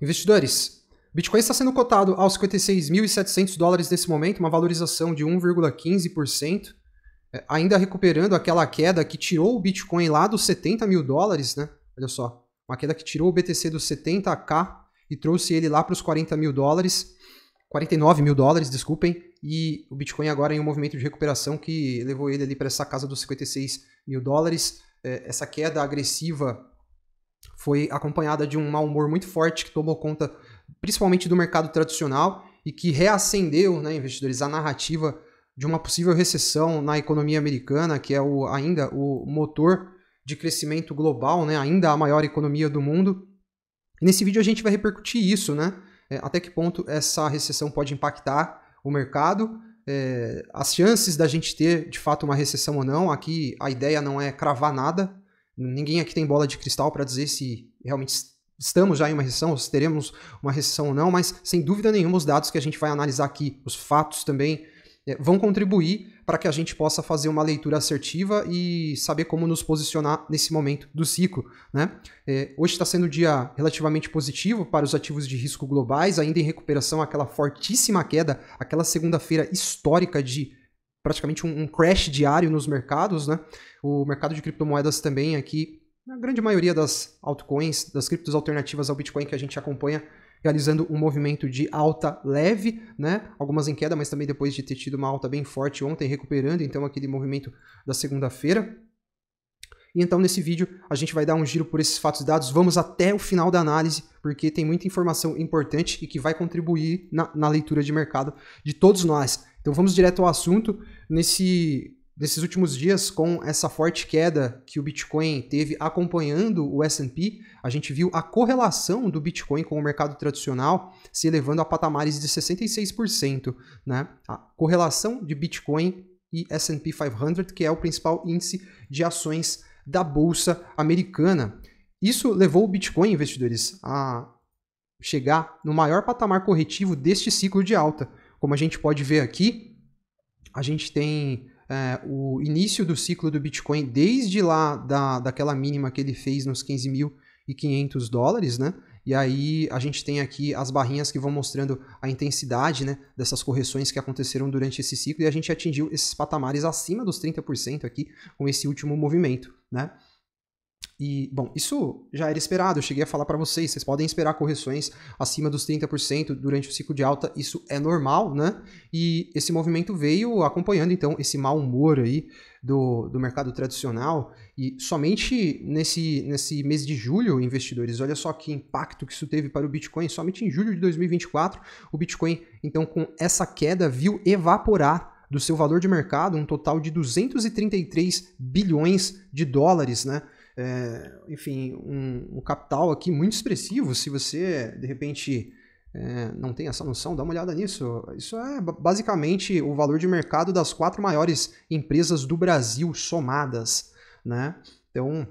Investidores, Bitcoin está sendo cotado aos 56.700 dólares nesse momento, uma valorização de 1,15%, ainda recuperando aquela queda que tirou o Bitcoin lá dos 70 mil dólares, né? Olha só, uma queda que tirou o BTC dos 70k e trouxe ele lá para os 40 mil dólares, 49 mil dólares, desculpem, e o Bitcoin agora em um movimento de recuperação que levou ele ali para essa casa dos 56 mil dólares. Essa queda agressiva foi acompanhada de um mau humor muito forte que tomou conta principalmente do mercado tradicional e que reacendeu, né, investidores, a narrativa de uma possível recessão na economia americana, que é ainda o motor de crescimento global, né, ainda a maior economia do mundo. E nesse vídeo a gente vai repercutir isso, né, até que ponto essa recessão pode impactar o mercado, as chances da gente ter de fato uma recessão ou não. Aqui a ideia não é cravar nada, ninguém aqui tem bola de cristal para dizer se realmente estamos já em uma recessão, se teremos uma recessão ou não, mas sem dúvida nenhuma os dados que a gente vai analisar aqui, os fatos também, vão contribuir para que a gente possa fazer uma leitura assertiva e saber como nos posicionar nesse momento do ciclo, né? Hoje está sendo um dia relativamente positivo para os ativos de risco globais, ainda em recuperação, aquela fortíssima queda, aquela segunda-feira histórica de praticamente um crash diário nos mercados, né? O mercado de criptomoedas também aqui, na grande maioria das altcoins, das criptos alternativas ao Bitcoin que a gente acompanha, realizando um movimento de alta leve, né? Algumas em queda, mas também depois de ter tido uma alta bem forte ontem, recuperando então aquele movimento da segunda-feira. E então nesse vídeo a gente vai dar um giro por esses fatos e dados, vamos até o final da análise, porque tem muita informação importante e que vai contribuir na leitura de mercado de todos nós. Então vamos direto ao assunto. Nesses últimos dias, com essa forte queda que o Bitcoin teve acompanhando o S&P, a gente viu a correlação do Bitcoin com o mercado tradicional se elevando a patamares de 66%, né? A correlação de Bitcoin e S&P 500, que é o principal índice de ações da Bolsa Americana. Isso levou o Bitcoin, investidores, a chegar no maior patamar corretivo deste ciclo de alta. Como a gente pode ver aqui, a gente tem o início do ciclo do Bitcoin desde lá daquela mínima que ele fez nos 15.500 dólares, né? E aí a gente tem aqui as barrinhas que vão mostrando a intensidade, né, dessas correções que aconteceram durante esse ciclo, e a gente atingiu esses patamares acima dos 30% aqui com esse último movimento, né? E, bom, isso já era esperado, eu cheguei a falar para vocês podem esperar correções acima dos 30% durante o ciclo de alta, isso é normal, né? E esse movimento veio acompanhando, então, esse mau humor aí do mercado tradicional, e somente nesse mês de julho, investidores, olha só que impacto que isso teve para o Bitcoin, somente em julho de 2024, o Bitcoin, então, com essa queda, viu evaporar do seu valor de mercado um total de 233 bilhões de dólares, né? Enfim, um capital aqui muito expressivo. Se você, de repente, não tem essa noção, dá uma olhada nisso. Isso é basicamente o valor de mercado das 4 maiores empresas do Brasil somadas, né? Então,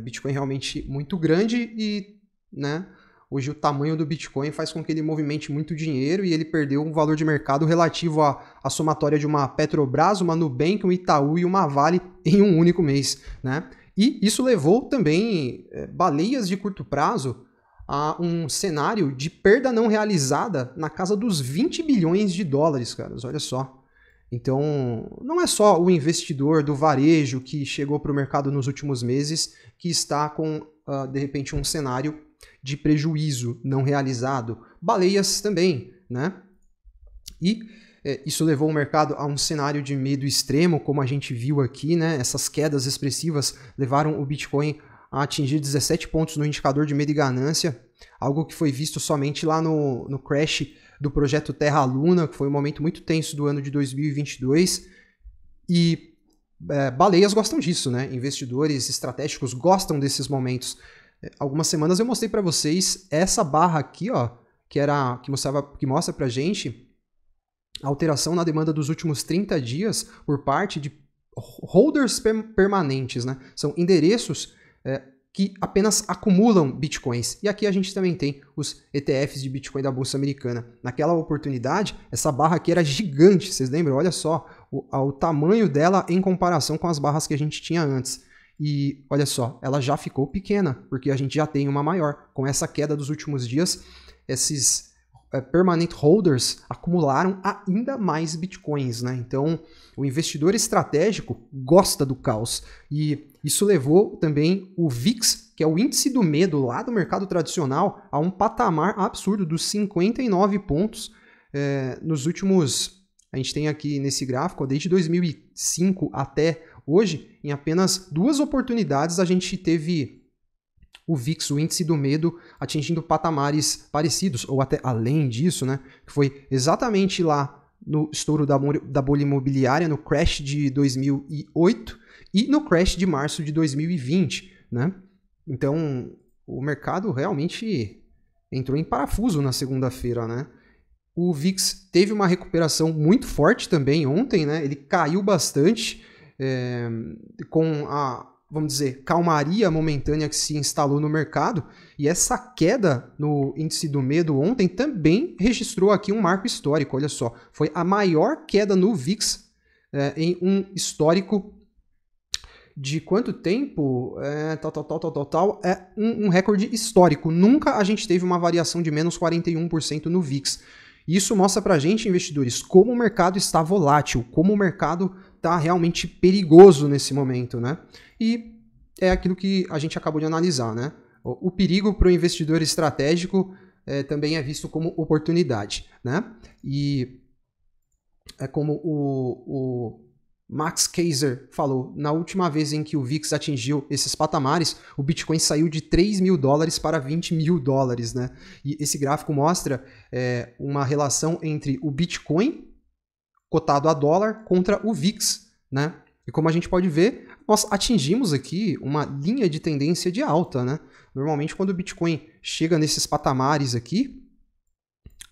Bitcoin realmente muito grande e, né, hoje o tamanho do Bitcoin faz com que ele movimente muito dinheiro e ele perdeu um valor de mercado relativo à somatória de uma Petrobras, uma Nubank, um Itaú e uma Vale em um único mês, né? E isso levou também baleias de curto prazo a um cenário de perda não realizada na casa dos 20 bilhões de dólares, caras, olha só. Então, não é só o investidor do varejo que chegou para o mercado nos últimos meses que está com, de repente, um cenário de prejuízo não realizado. Baleias também, né? E isso levou o mercado a um cenário de medo extremo, como a gente viu aqui, né? Essas quedas expressivas levaram o Bitcoin a atingir 17 pontos no indicador de medo e ganância, algo que foi visto somente lá no crash do projeto Terra Luna, que foi um momento muito tenso do ano de 2022. E baleias gostam disso, né? Investidores estratégicos gostam desses momentos. Algumas semanas eu mostrei para vocês essa barra aqui, ó, que mostra pra gente a alteração na demanda dos últimos 30 dias por parte de holders permanentes, né? São endereços que apenas acumulam bitcoins. E aqui a gente também tem os ETFs de Bitcoin da Bolsa Americana. Naquela oportunidade, essa barra aqui era gigante, vocês lembram? Olha só o tamanho dela em comparação com as barras que a gente tinha antes. E olha só, ela já ficou pequena, porque a gente já tem uma maior. Com essa queda dos últimos dias, esses permanent holders acumularam ainda mais bitcoins, né? Então, o investidor estratégico gosta do caos. E isso levou também o VIX, que é o índice do medo lá do mercado tradicional, a um patamar absurdo dos 59 pontos nos últimos... A gente tem aqui nesse gráfico, desde 2005 até hoje, em apenas 2 oportunidades a gente teve o VIX, o índice do medo, atingindo patamares parecidos, ou até além disso, né? Que foi exatamente lá no estouro da bolha imobiliária, no crash de 2008 e no crash de março de 2020, né? Então, o mercado realmente entrou em parafuso na segunda-feira, né? O VIX teve uma recuperação muito forte também ontem, né? Ele caiu bastante com a, vamos dizer, calmaria momentânea que se instalou no mercado. E essa queda no índice do medo ontem também registrou aqui um marco histórico. Olha só, foi a maior queda no VIX em um histórico de quanto tempo? É um recorde histórico. Nunca a gente teve uma variação de menos 41% no VIX. Isso mostra pra gente, investidores, como o mercado está volátil, como o mercado está realmente perigoso nesse momento, né? E é aquilo que a gente acabou de analisar, né? O perigo para o investidor estratégico também é visto como oportunidade, né? E é como o Max Keiser falou, na última vez em que o VIX atingiu esses patamares, o Bitcoin saiu de $3.000 para $20.000, né? E esse gráfico mostra uma relação entre o Bitcoin cotado a dólar contra o VIX, né? E como a gente pode ver, nós atingimos aqui uma linha de tendência de alta, né? Normalmente, quando o Bitcoin chega nesses patamares aqui,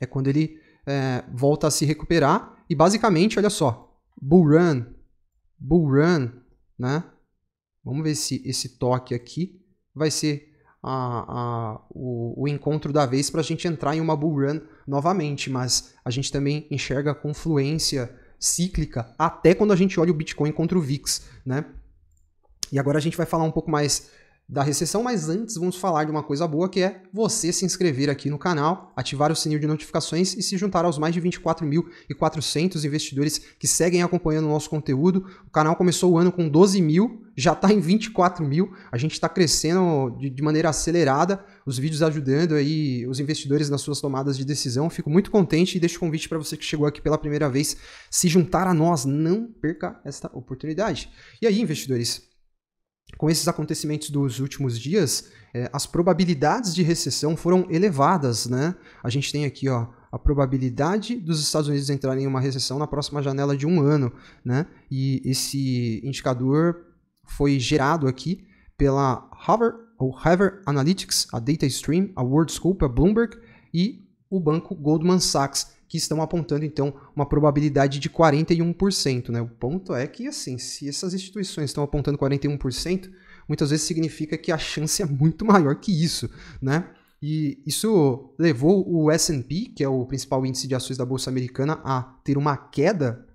é quando ele volta a se recuperar e basicamente, olha só, bull run, né? Vamos ver se esse toque aqui vai ser o encontro da vez para a gente entrar em uma bull run novamente, mas a gente também enxerga confluência cíclica até quando a gente olha o Bitcoin contra o VIX, né? E agora a gente vai falar um pouco mais da recessão, mas antes vamos falar de uma coisa boa, que é você se inscrever aqui no canal, ativar o sininho de notificações e se juntar aos mais de 24.400 investidores que seguem acompanhando o nosso conteúdo. O canal começou o ano com 12 mil, já está em 24 mil, a gente está crescendo de maneira acelerada, os vídeos ajudando aí os investidores nas suas tomadas de decisão. Fico muito contente e deixo o convite para você que chegou aqui pela primeira vez se juntar a nós, não perca esta oportunidade. E aí, investidores, com esses acontecimentos dos últimos dias, as probabilidades de recessão foram elevadas, né? A gente tem aqui, ó, a probabilidade dos Estados Unidos entrarem em uma recessão na próxima janela de 1 ano, né? E esse indicador foi gerado aqui pela Harvard Analytics, a DataStream, a WorldScope, a Bloomberg e o banco Goldman Sachs, que estão apontando, então, uma probabilidade de 41%. Né? O ponto é que, assim, se essas instituições estão apontando 41%, muitas vezes significa que a chance é muito maior que isso, né? E isso levou o S&P, que é o principal índice de ações da Bolsa Americana, a ter uma queda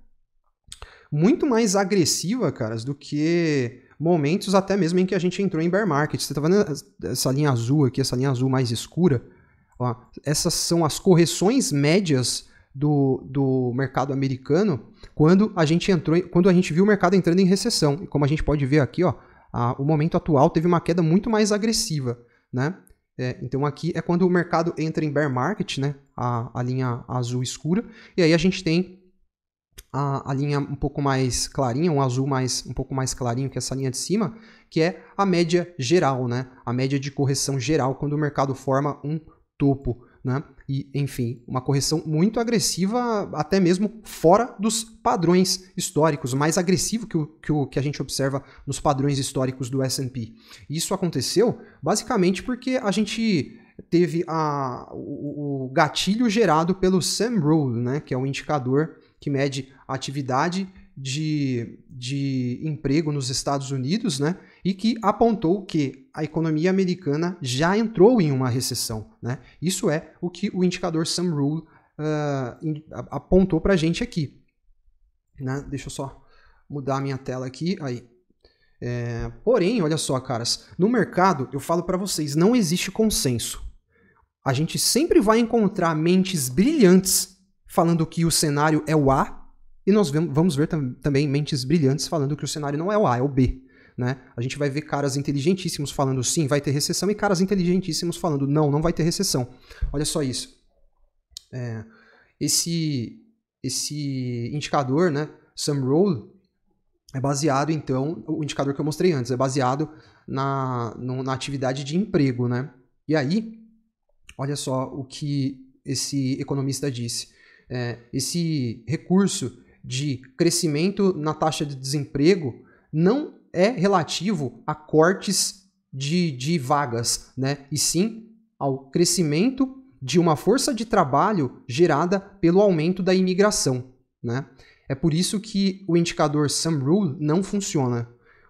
muito mais agressiva, caras, do que momentos até mesmo em que a gente entrou em bear market. Você tá vendo essa linha azul aqui, essa linha azul mais escura? Ó, essas são as correções médias do mercado americano quando a gente viu o mercado entrando em recessão. E como a gente pode ver aqui, ó, o momento atual teve uma queda muito mais agressiva, né? Então aqui é quando o mercado entra em bear market, né? A linha azul escura, e aí a gente tem a linha um pouco mais clarinha, um azul um pouco mais clarinho que essa linha de cima, que é a média geral, né? A média de correção geral quando o mercado forma um topo, né? E, enfim, uma correção muito agressiva, até mesmo fora dos padrões históricos, mais agressivo que o que a gente observa nos padrões históricos do S&P. Isso aconteceu basicamente porque a gente teve o gatilho gerado pelo SEM Rule, né? Que é um indicador que mede a atividade de emprego nos Estados Unidos, né? E que apontou que a economia americana já entrou em uma recessão, né? Isso é o que o indicador SEM Rule apontou para a gente aqui, né? Deixa eu só mudar a minha tela aqui. Aí. Porém, olha só, caras, no mercado, eu falo para vocês, não existe consenso. A gente sempre vai encontrar mentes brilhantes falando que o cenário é o A, e nós vamos ver também mentes brilhantes falando que o cenário não é o A, é o B. Né? A gente vai ver caras inteligentíssimos falando sim, vai ter recessão, e caras inteligentíssimos falando não, não vai ter recessão. Olha só isso. Esse indicador, né, SumRoll, é baseado, então, o indicador que eu mostrei antes, é baseado na atividade de emprego. Né? E aí, olha só o que esse economista disse. Esse recurso de crescimento na taxa de desemprego não é relativo a cortes de vagas, né? E sim ao crescimento de uma força de trabalho gerada pelo aumento da imigração. Né? É por isso que o indicador SumRoll não funciona.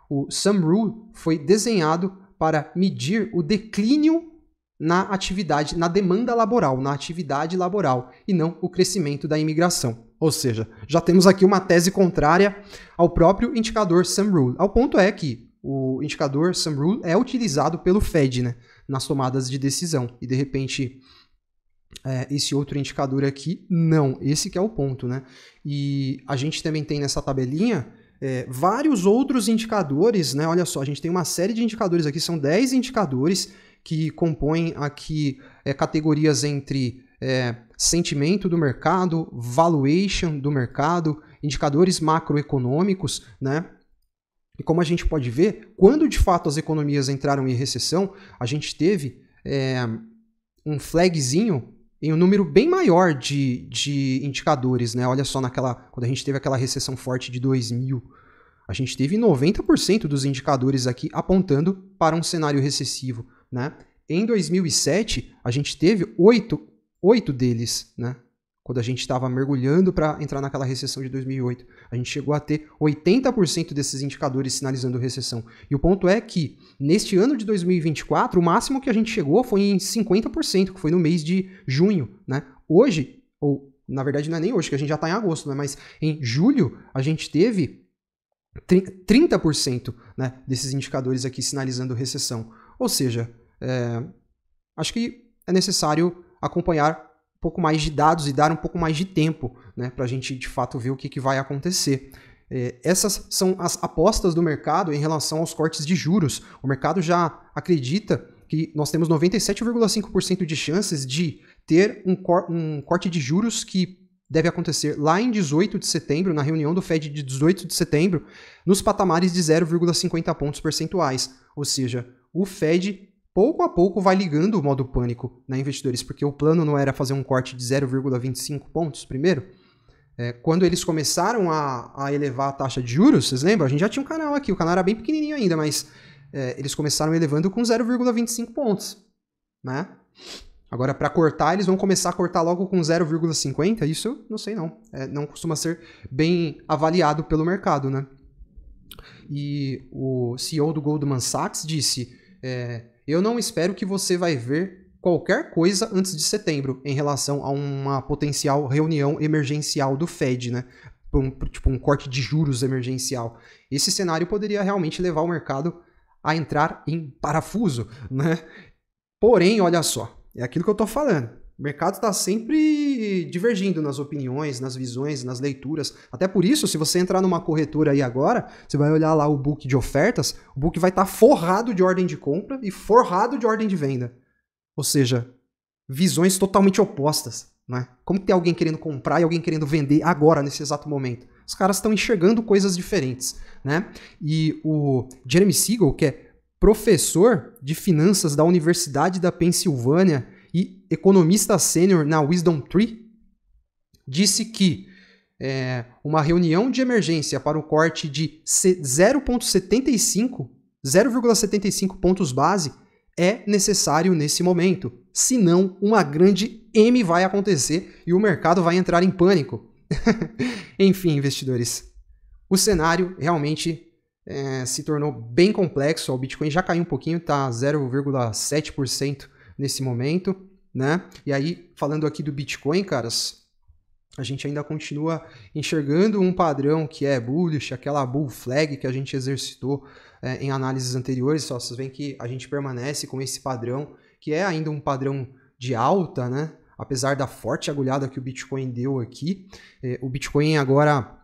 O SumRoll foi desenhado para medir o declínio na atividade, na demanda laboral, na atividade laboral, e não o crescimento da imigração. Ou seja, já temos aqui uma tese contrária ao próprio indicador SumRoll. Ao ponto é que o indicador SumRoll é utilizado pelo Fed, né, nas tomadas de decisão. E, de repente, esse outro indicador aqui, não. Esse que é o ponto. Né? E a gente também tem nessa tabelinha vários outros indicadores. Né? Olha só, a gente tem uma série de indicadores aqui, são 10 indicadores que compõem aqui categorias entre sentimento do mercado, valuation do mercado, indicadores macroeconômicos, né? E como a gente pode ver, quando de fato as economias entraram em recessão, a gente teve um flagzinho em um número bem maior de indicadores, né? Olha só, quando a gente teve aquela recessão forte de 2000, a gente teve 90% dos indicadores aqui apontando para um cenário recessivo. Né? Em 2007, a gente teve 8 deles, né? Quando a gente estava mergulhando para entrar naquela recessão de 2008. A gente chegou a ter 80% desses indicadores sinalizando recessão. E o ponto é que, neste ano de 2024, o máximo que a gente chegou foi em 50%, que foi no mês de junho. Né? Hoje, ou na verdade não é nem hoje, que a gente já está em agosto, né? Mas em julho a gente teve 30%, né, desses indicadores aqui sinalizando recessão. Ou seja, acho que é necessário acompanhar um pouco mais de dados e dar um pouco mais de tempo, né, para a gente de fato ver o que vai acontecer. Essas são as apostas do mercado em relação aos cortes de juros. O mercado já acredita que nós temos 97,5% de chances de ter um corte de juros que deve acontecer lá em 18 de setembro, na reunião do Fed de 18 de setembro, nos patamares de 0,50 pontos percentuais. Ou seja, o Fed pouco a pouco vai ligando o modo pânico, né, investidores, porque o plano não era fazer um corte de 0,25 pontos primeiro. Quando eles começaram a elevar a taxa de juros, vocês lembram? A gente já tinha um canal aqui, o canal era bem pequenininho ainda, mas eles começaram elevando com 0,25 pontos. Né? Agora, para cortar, eles vão começar a cortar logo com 0,50? Isso não sei não. Não costuma ser bem avaliado pelo mercado. Né? E o CEO do Goldman Sachs disse: eu não espero que você vai ver qualquer coisa antes de setembro em relação a uma potencial reunião emergencial do Fed, né? Tipo um corte de juros emergencial. Esse cenário poderia realmente levar o mercado a entrar em parafuso, né? Porém, olha só, é aquilo que eu estou falando. O mercado está sempre divergindo nas opiniões, nas visões, nas leituras. Até por isso, se você entrar numa corretora aí agora, você vai olhar lá o book de ofertas, o book vai estar forrado de ordem de compra e forrado de ordem de venda. Ou seja, visões totalmente opostas. Né? Como que tem alguém querendo comprar e alguém querendo vender agora, nesse exato momento? Os caras estão enxergando coisas diferentes. Né? E o Jeremy Siegel, que é professor de finanças da Universidade da Pensilvânia e economista sênior na Wisdom Tree, disse que uma reunião de emergência para o corte de 0,75 pontos base é necessário nesse momento. Senão, uma grande M vai acontecer e o mercado vai entrar em pânico. Enfim, investidores, o cenário realmente se tornou bem complexo. O Bitcoin já caiu um pouquinho, está 0,7% nesse momento, né? E aí, falando aqui do Bitcoin, caras, a gente ainda continua enxergando um padrão que é bullish, aquela bull flag que a gente exercitou em análises anteriores. Só vocês veem que a gente permanece com esse padrão, que é ainda um padrão de alta, né? Apesar da forte agulhada que o Bitcoin deu aqui. O Bitcoin agora,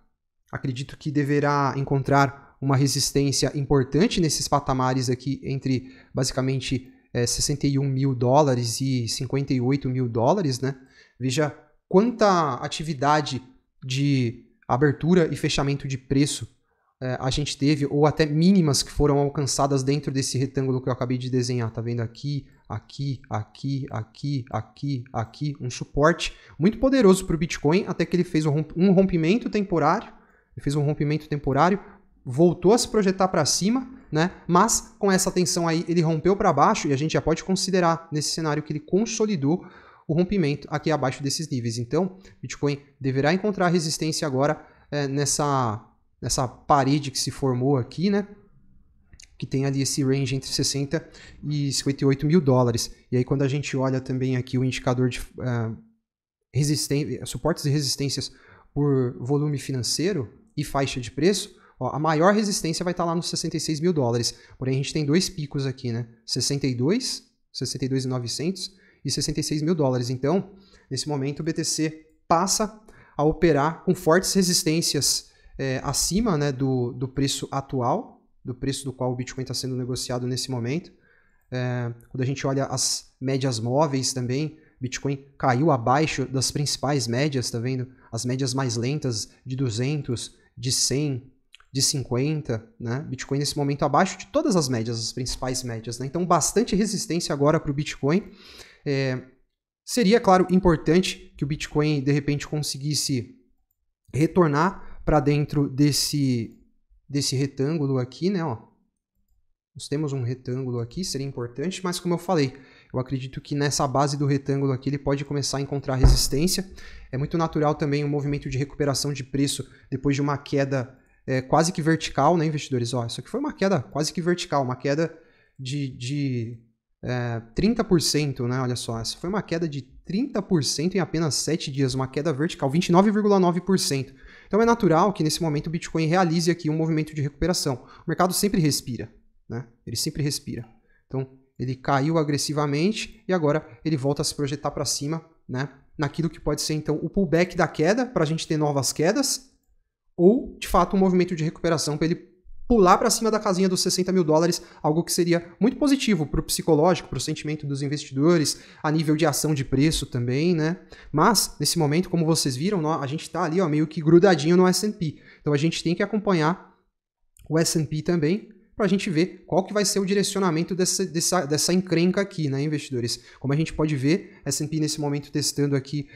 acredito que deverá encontrar uma resistência importante nesses patamares aqui, entre basicamente 61 mil dólares e 58 mil dólares, né? Veja quanta atividade de abertura e fechamento de preço a gente teve, ou até mínimas que foram alcançadas dentro desse retângulo que eu acabei de desenhar. Tá vendo aqui, aqui, aqui, aqui, aqui, aqui, um suporte muito poderoso para o Bitcoin, até que ele fez um rompimento temporário, voltou a se projetar para cima, né? Mas com essa tensão aí ele rompeu para baixo, e a gente já pode considerar nesse cenário que ele consolidou o rompimento aqui abaixo desses níveis. Então, Bitcoin deverá encontrar resistência agora nessa parede que se formou aqui, né? Que tem ali esse range entre 60 e 58 mil dólares. E aí quando a gente olha também aqui o indicador de suportes e resistências por volume financeiro e faixa de preço, ó, a maior resistência vai estar lá nos 66 mil dólares. Porém, a gente tem dois picos aqui, né? 62.900 e 66 mil dólares. Então, nesse momento, o BTC passa a operar com fortes resistências acima, né, do preço atual, do preço do qual o Bitcoin está sendo negociado nesse momento. Quando a gente olha as médias móveis também, Bitcoin caiu abaixo das principais médias, tá vendo? As médias mais lentas de 200, de 100, de 50, né? Bitcoin nesse momento abaixo de todas as médias, as principais médias, né? Então, bastante resistência agora para o Bitcoin. Seria, claro, importante que o Bitcoin, de repente, conseguisse retornar para dentro desse retângulo aqui, né? Ó. Nós temos um retângulo aqui, seria importante, mas como eu falei, eu acredito que nessa base do retângulo aqui ele pode começar a encontrar resistência. É muito natural também um movimento de recuperação de preço depois de uma queda quase que vertical, né, investidores? Ó, isso aqui foi uma queda quase que vertical, uma queda de 30%, né? Olha só, essa foi uma queda de 30% em apenas 7 dias, uma queda vertical, 29,9%. Então é natural que nesse momento o Bitcoin realize aqui um movimento de recuperação. O mercado sempre respira, né? Ele sempre respira. Então ele caiu agressivamente e agora ele volta a se projetar para cima, né? Naquilo que pode ser então o pullback da queda, para a gente ter novas quedas, ou de fato um movimento de recuperação para ele pular para cima da casinha dos 60 mil dólares, algo que seria muito positivo para o psicológico, para o sentimento dos investidores, a nível de ação de preço também, né? Mas, nesse momento, como vocês viram, a gente está ali meio que grudadinho no S&P. Então, a gente tem que acompanhar o S&P também, para a gente ver qual que vai ser o direcionamento dessa encrenca aqui, né, investidores? Como a gente pode ver, S&P nesse momento testando aqui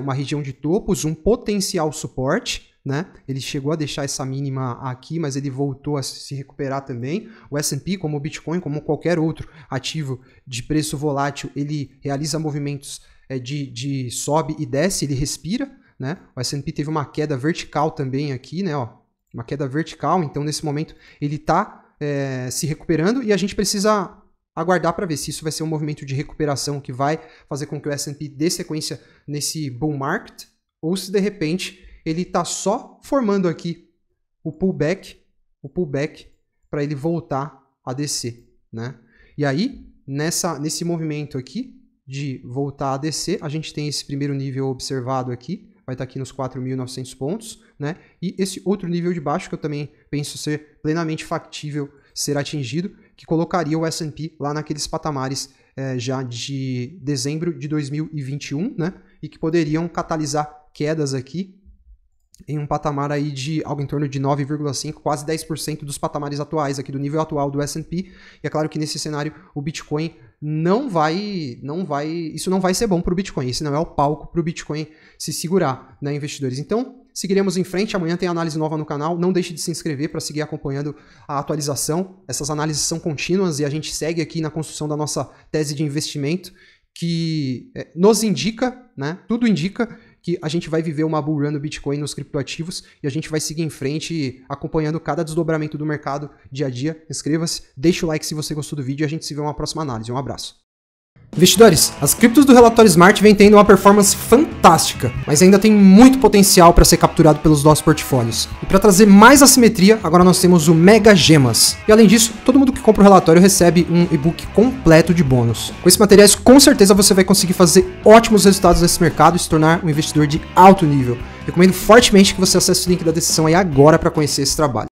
uma região de topos, um potencial suporte, né? Ele chegou a deixar essa mínima aqui, mas ele voltou a se recuperar também. O S&P, como o Bitcoin, como qualquer outro ativo de preço volátil, ele realiza movimentos de sobe e desce, ele respira, né? O S&P teve uma queda vertical também aqui, né? Ó, uma queda vertical, então nesse momento ele está se recuperando e a gente precisa aguardar para ver se isso vai ser um movimento de recuperação que vai fazer com que o S&P dê sequência nesse bull market, ou se de repente ele está só formando aqui o pullback para ele voltar a descer, né? E aí, nesse movimento aqui de voltar a descer, a gente tem esse primeiro nível observado aqui, vai estar aqui nos 4.900 pontos, né? E esse outro nível de baixo que eu também penso ser plenamente factível ser atingido, que colocaria o S&P lá naqueles patamares já de dezembro de 2021, né? E que poderiam catalisar quedas aqui em um patamar aí de algo em torno de 9,5%, quase 10% dos patamares atuais aqui do nível atual do S&P. E é claro que nesse cenário o Bitcoin isso não vai ser bom para o Bitcoin, esse não é o palco para o Bitcoin se segurar, né, investidores? Então, seguiremos em frente, amanhã tem análise nova no canal, não deixe de se inscrever para seguir acompanhando a atualização. Essas análises são contínuas e a gente segue aqui na construção da nossa tese de investimento, que nos indica, né, tudo indica que a gente vai viver uma bull run no Bitcoin, nos criptoativos, e a gente vai seguir em frente acompanhando cada desdobramento do mercado dia a dia. Inscreva-se, deixa o like se você gostou do vídeo e a gente se vê em uma próxima análise. Um abraço. Investidores, as criptos do relatório Smart vêm tendo uma performance fantástica, mas ainda tem muito potencial para ser capturado pelos nossos portfólios. E para trazer mais assimetria, agora nós temos o Mega Gemas. E além disso, todo mundo que compra o relatório recebe um e-book completo de bônus. Com esses materiais, com certeza você vai conseguir fazer ótimos resultados nesse mercado e se tornar um investidor de alto nível. Recomendo fortemente que você acesse o link da descrição aí agora para conhecer esse trabalho.